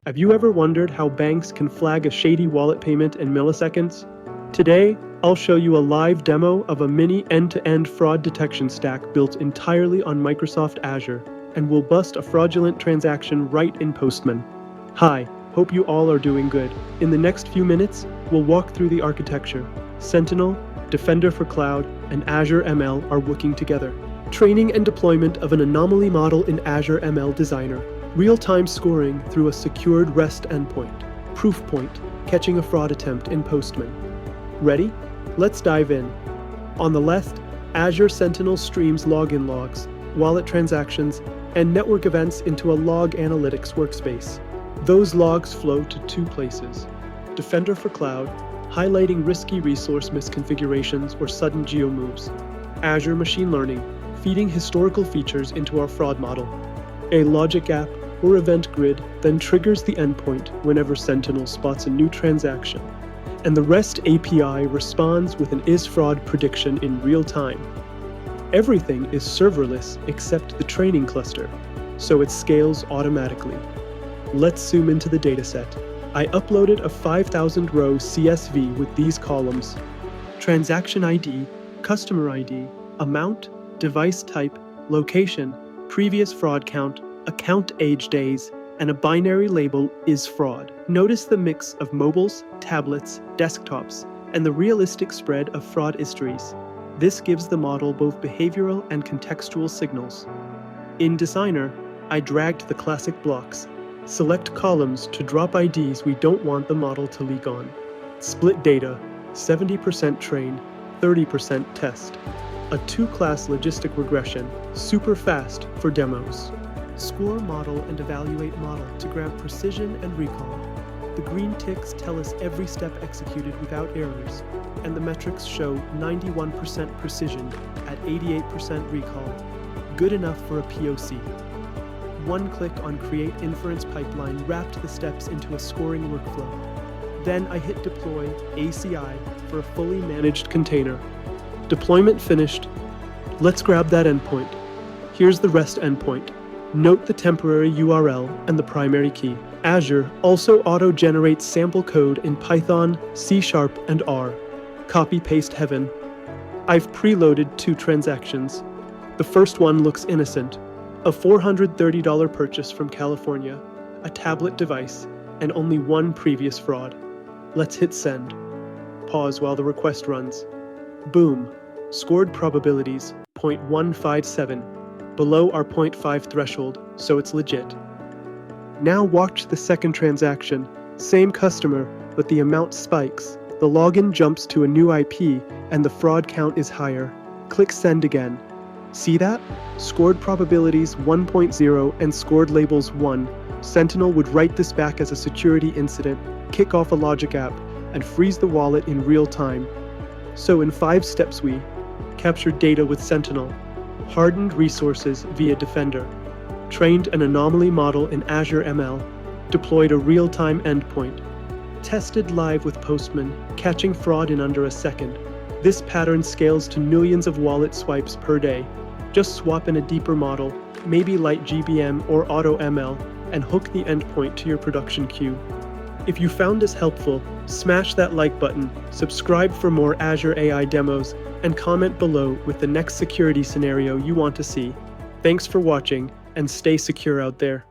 Have you ever wondered how banks can flag a shady wallet payment in milliseconds? Today, I'll show you a live demo of a mini end-to-end fraud detection stack built entirely on Microsoft Azure, and we'll bust a fraudulent transaction right in Postman. Hi, hope you all are doing good. In the next few minutes, we'll walk through the architecture. Sentinel, Defender for Cloud, and Azure ML are working together. Training and deployment of an anomaly model in Azure ML Designer. Real-time scoring through a secured REST endpoint. Proof point, catching a fraud attempt in Postman. Ready? Let's dive in. On the left, Azure Sentinel streams login logs, wallet transactions, and network events into a log analytics workspace. Those logs flow to two places. Defender for Cloud, highlighting risky resource misconfigurations or sudden geo moves. Azure Machine Learning, feeding historical features into our fraud model. A logic app or event grid then triggers the endpoint whenever Sentinel spots a new transaction. And the REST API responds with an is-fraud prediction in real time. Everything is serverless except the training cluster, so it scales automatically. Let's zoom into the dataset. I uploaded a 5,000-row CSV with these columns: transaction ID, customer ID, amount, device type, location, previous fraud count, account age days, and a binary label is fraud. Notice the mix of mobiles, tablets, desktops, and the realistic spread of fraud histories. This gives the model both behavioral and contextual signals. In Designer, I dragged the classic blocks. Select columns to drop IDs we don't want the model to leak on. Split data, 70% train, 30% test. A two-class logistic regression, super fast for demos. Score model and evaluate model to grab precision and recall. The green ticks tell us every step executed without errors, and the metrics show 91% precision at 88% recall, good enough for a POC. One click on Create Inference Pipeline wrapped the steps into a scoring workflow. Then I hit Deploy ACI for a fully managed container. Deployment finished. Let's grab that endpoint. Here's the REST endpoint. Note the temporary URL and the primary key. Azure also auto-generates sample code in Python, C# and R. Copy-paste heaven. I've preloaded two transactions. The first one looks innocent. A $430 purchase from California, a tablet device, and only one previous fraud. Let's hit send. Pause while the request runs. Boom. Scored probabilities 0.157. Below our 0.5 threshold, so it's legit. Now watch the second transaction. Same customer, but the amount spikes. The login jumps to a new IP, and the fraud count is higher. Click send again. See that? Scored probabilities 1.0 and scored labels 1. Sentinel would write this back as a security incident, kick off a logic app, and freeze the wallet in real time. So in 5 steps we captured data with Sentinel, hardened resources via Defender, trained an anomaly model in Azure ML, deployed a real-time endpoint, tested live with Postman, catching fraud in under a second. This pattern scales to millions of wallet swipes per day. Just swap in a deeper model, maybe light GBM or AutoML, and hook the endpoint to your production queue. If you found this helpful, smash that like button, subscribe for more Azure AI demos, and comment below with the next security scenario you want to see. Thanks for watching, and stay secure out there.